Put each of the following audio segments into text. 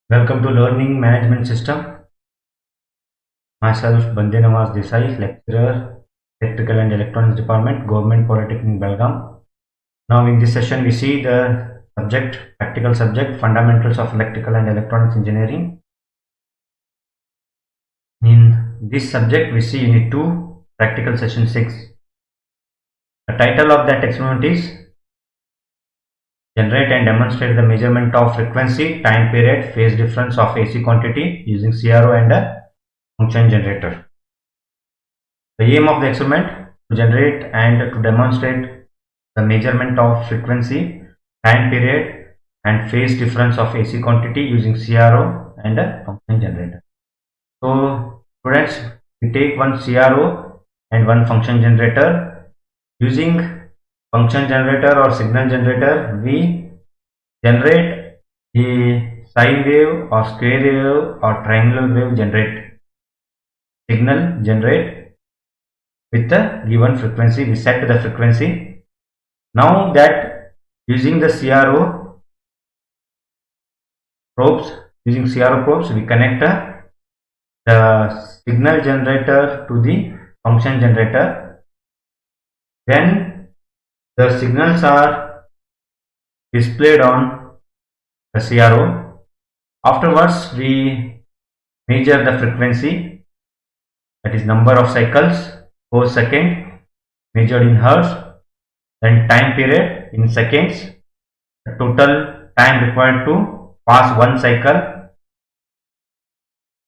Welcome to Learning Management System. Myself Bande Nawaz Desai, lecturer, Electrical and Electronics Department, Government Polytechnic Belgaum. Now in this session we see the subject, practical subject, Fundamentals of Electrical and Electronics Engineering. In this subject we see Unit 2, Practical Session 6. The title of that experiment is Generate and demonstrate the measurement of frequency, time period, phase difference of AC quantity using CRO and a function generator. The aim of the experiment to generate and to demonstrate the measurement of frequency, time period and phase difference of AC quantity using CRO and a function generator. So students, we take one CRO and one function generator. Using function generator or signal generator, we generate a sine wave or square wave or triangular wave signal generate with the given frequency. We set the frequency. Now that using the CRO probes, we connect the signal generator to the function generator. Then the signals are displayed on the CRO. Afterwards, we measure the frequency, that is number of cycles per second measured in hertz, then time period in seconds, the total time required to pass one cycle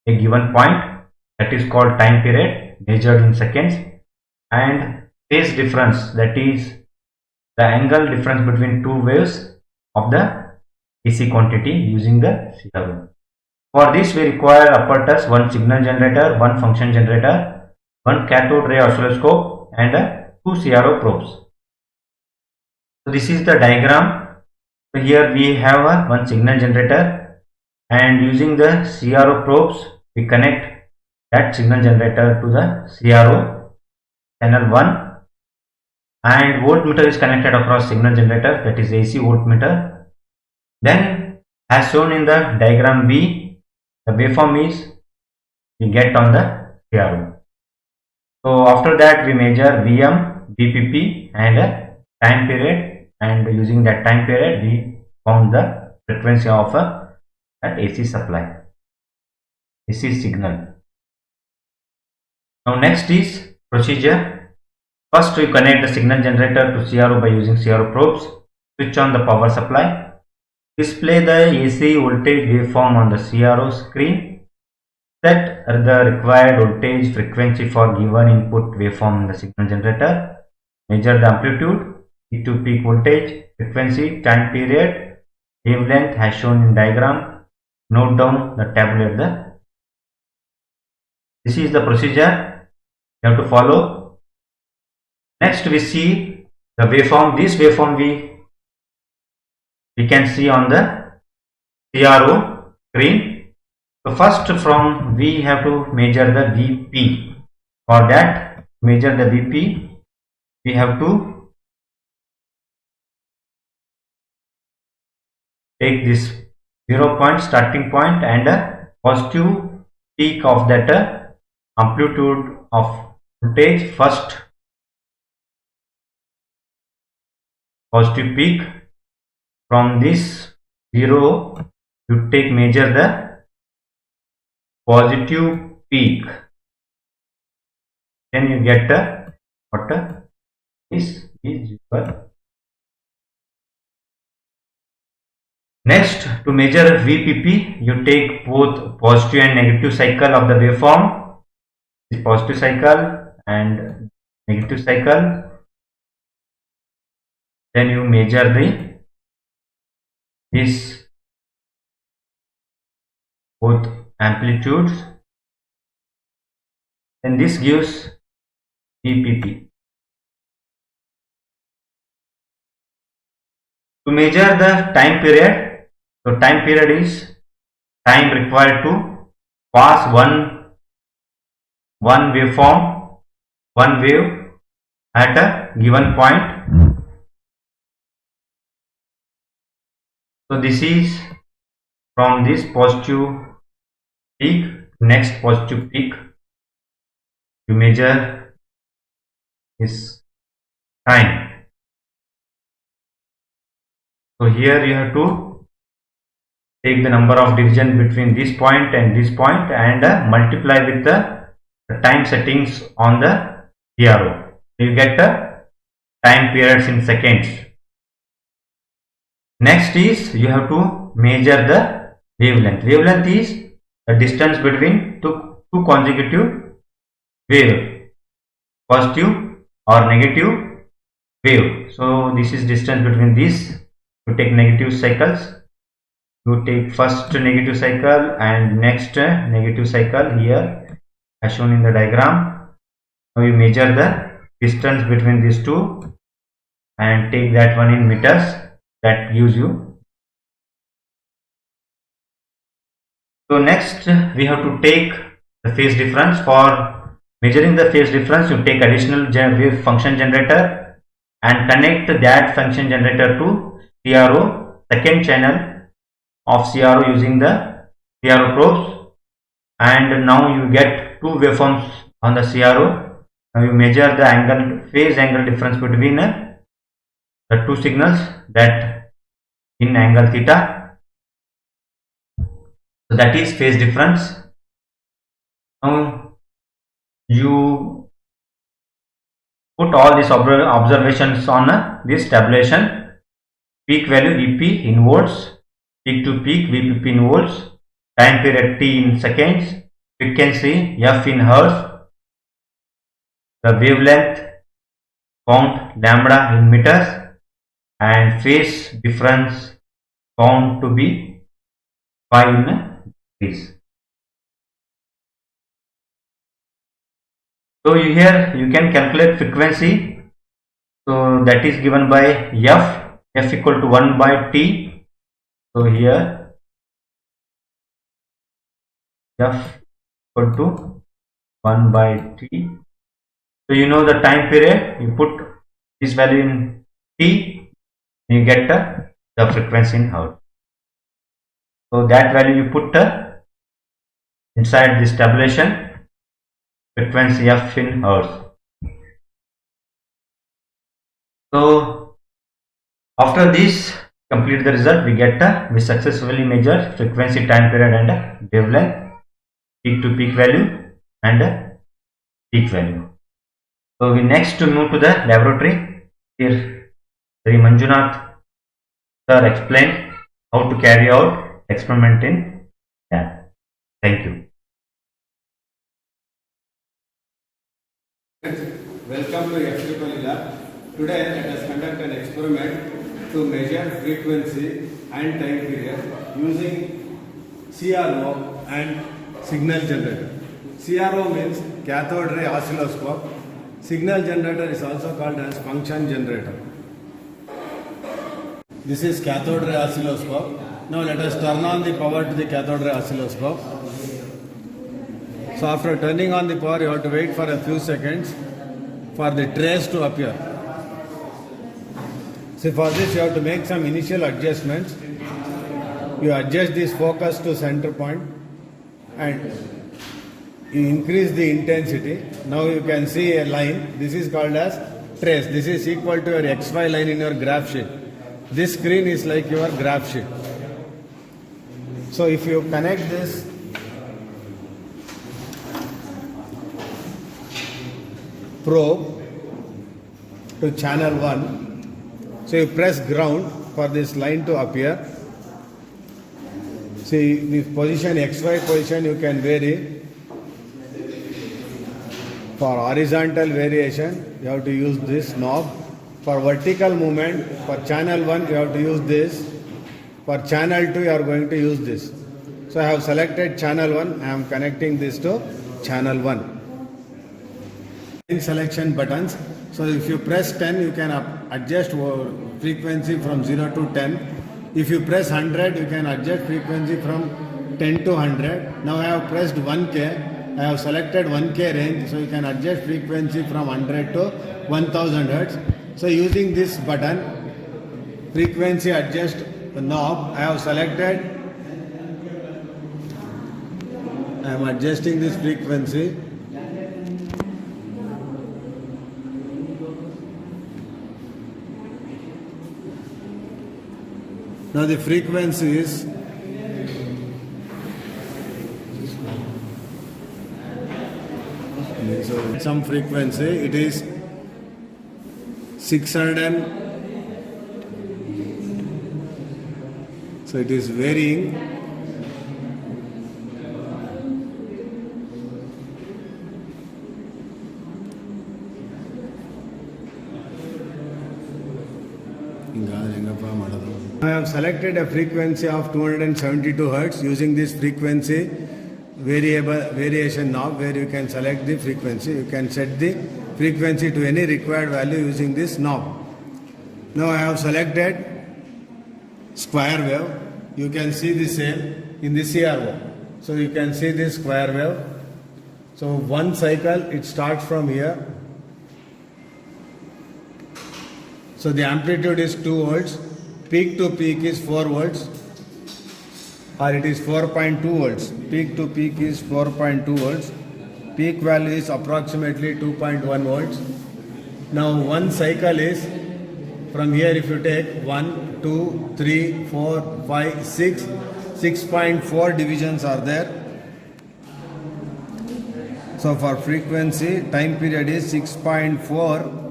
a given point, that is called time period measured in seconds, and phase difference, that is the angle difference between two waves of the AC quantity using the CRO. For this we require apparatus, one signal generator, one function generator, one cathode ray oscilloscope and two CRO probes. So this is the diagram. So here we have one signal generator, and using the CRO probes we connect that signal generator to the CRO channel 1, and voltmeter is connected across signal generator, that is AC voltmeter. Then as shown in the diagram B, the waveform is we get on the CRO. So after that we measure Vm, Vpp and time period, and using that time period we found the frequency of that AC supply, AC signal. Now next is procedure. First we connect the signal generator to CRO by using CRO probes, switch on the power supply, display the AC voltage waveform on the CRO screen, set the required voltage frequency for given input waveform in the signal generator, measure the amplitude, peak to peak voltage, frequency, time period, wavelength as shown in diagram, note down the tabulate this is the procedure you have to follow. Next we see the waveform. This waveform we can see on the CRO screen. So first from we have to measure the Vp. For that measure the Vp, we have to take this 0 point starting point and a positive peak of that amplitude of voltage. First positive peak, from this 0 you take measure the positive peak, then you get what this is your. Next, to measure Vpp, you take both positive and negative cycle of the waveform, this positive cycle and negative cycle. Then you measure this both amplitudes, and this gives Vpp. To measure the time period, so time period is time required to pass one waveform, one wave at a given point. So this is from this positive peak to next positive peak, you measure is time. So here you have to take the number of division between this point and multiply with the time settings on the CRO. You get the time periods in seconds. Next is you have to measure the wavelength. Wavelength is the distance between two consecutive wave, positive or negative wave. So this is distance between these. You take negative cycles. You take first negative cycle and next negative cycle here as shown in the diagram. Now you measure the distance between these two and take that one in meters. That gives you. So next we have to take the phase difference. For measuring the phase difference, you take additional wave function generator and connect that function generator to CRO, second channel of CRO using the CRO probes, and now you get two waveforms on the CRO. Now you measure the angle, phase angle difference between the two signals, that in angle theta. So that is phase difference. Now you put all these observations on this tabulation. Peak value Vp in volts, peak to peak Vpp in volts, time period T in seconds, frequency F in hertz, the wavelength count lambda in meters, and phase difference found to be 5 in degrees. So here you can calculate frequency. So that is given by F equal to 1 by T. So here F equal to 1 by T. So you know the time period, you put this value in T, you get the frequency in hertz. So that value you put inside this tabulation, frequency F in hertz. So after this complete the result, we get we successfully measured frequency, time period and wavelength, peak to peak value and peak value. So we next to move to the laboratory. Here Sri Manjunath sir explained how to carry out experiment in lab. Thank you. Welcome to FEEE lab. Today let us conduct an experiment to measure frequency and time period using CRO and signal generator. CRO means cathode ray oscilloscope. Signal generator is also called as function generator. This is cathode ray oscilloscope. Now let us turn on the power to the cathode ray oscilloscope. So after turning on the power, you have to wait for a few seconds for the trace to appear. So for this you have to make some initial adjustments. You adjust this focus to center point and you increase the intensity. Now you can see a line. This is called as trace. This is equal to your XY line in your graph sheet. This screen is like your graph sheet. So if you connect this probe to channel 1, so you press ground for this line to appear. See the position, XY position you can vary. For horizontal variation you have to use this knob. For vertical movement, for channel 1 you have to use this. For channel 2 you are going to use this. So I have selected channel 1, I am connecting this to channel 1. In selection buttons. So if you press 10 you can adjust frequency from 0 to 10. If you press 100 you can adjust frequency from 10 to 100. Now I have pressed 1K. I have selected 1K range, so you can adjust frequency from 100 to 1000 Hz. So using this button, frequency adjust the knob, I have selected I am adjusting this frequency. Now the frequency is some frequency, it is 600 and so it is varying. I have selected a frequency of 272 Hz using this frequency variation knob, where you can select the frequency. You can set the frequency to any required value using this knob. Now I have selected square wave. You can see the same in the CRO. So you can see this square wave. So one cycle, it starts from here. So the amplitude is 2 volts, peak to peak is 4 volts, or it is 4.2 volts. Peak to peak is 4.2 volts. Peak value is approximately 2.1 volts. Now one cycle is from here, if you take 1, 2, 3, 4, 5, 6, 6.4 divisions are there. So for frequency, time period is 6.4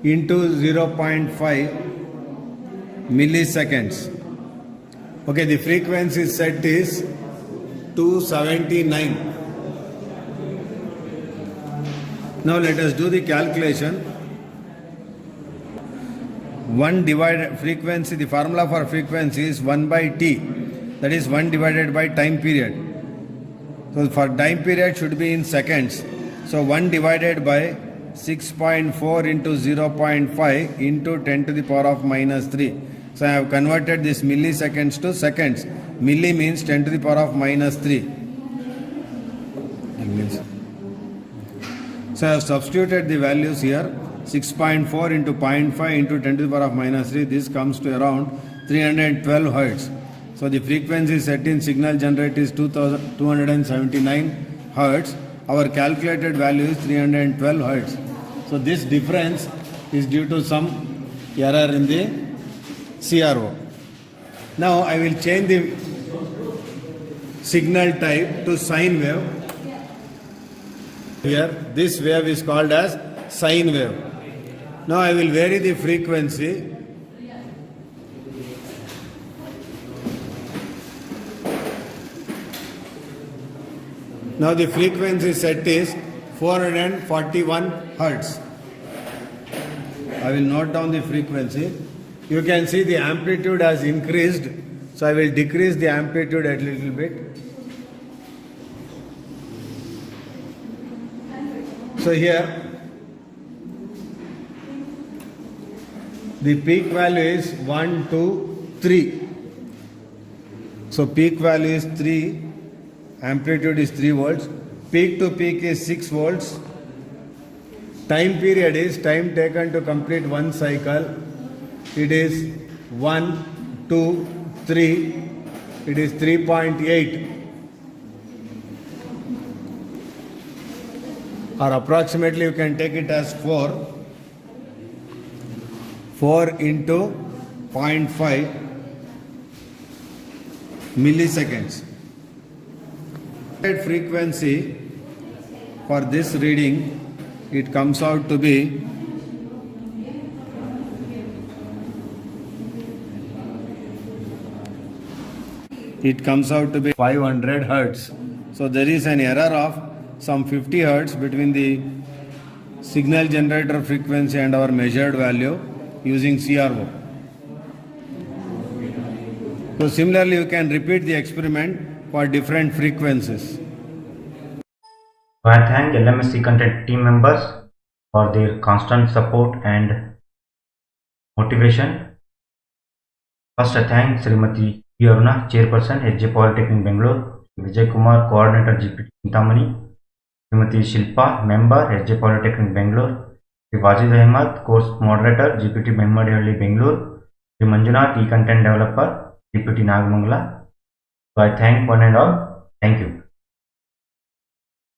into 0.5 milliseconds. Okay, the frequency set is 279. Now let us do the calculation. One divided frequency, the formula for frequency is 1 by T, that is 1 divided by time period. So for time period should be in seconds. So 1 divided by 6.4 into 0.5 into 10 to the power of minus 3. So I have converted this milliseconds to seconds. Milli means 10 to the power of minus 3. So I have substituted the values here. 6.4 into 0.5 into 10 to the power of minus 3. This comes to around 312 Hertz. So the frequency set in signal generator is 279 Hertz. Our calculated value is 312 Hertz. So this difference is due to some error in the CRO. Now I will change the signal type to sine wave. Here this wave is called as sine wave. Now I will vary the frequency. Now the frequency set is 441 Hertz. I will note down the frequency. You can see the amplitude has increased. So I will decrease the amplitude a little bit. So here the peak value is 1, 2, 3. So peak value is 3. Amplitude is 3 volts. Peak to peak is 6 volts. Time period is time taken to complete one cycle. It is 1, 2, 3. It is 3.8. Or approximately you can take it as 4. 4 into 0.5 milliseconds. Frequency for this reading, it comes out to be 500 Hertz. So there is an error of some 50 Hertz between the signal generator frequency and our measured value using CRO. So similarly you can repeat the experiment for different frequencies. I thank LMSC content team members for their constant support and motivation. First I thank Srimati P. Aruna, Chairperson, HJ Polytechnic Bangalore, Vijay Kumar, Coordinator, GPT Chintamani, Srimati Shilpa, Member, HJ Polytechnic Bangalore, Sri Wajid Ahmad, Course Moderator, GPT Memmadihally Bangalore, Sri Manjunath, E-Content Developer, GPT Nagamangala. So I thank one and all. Thank you.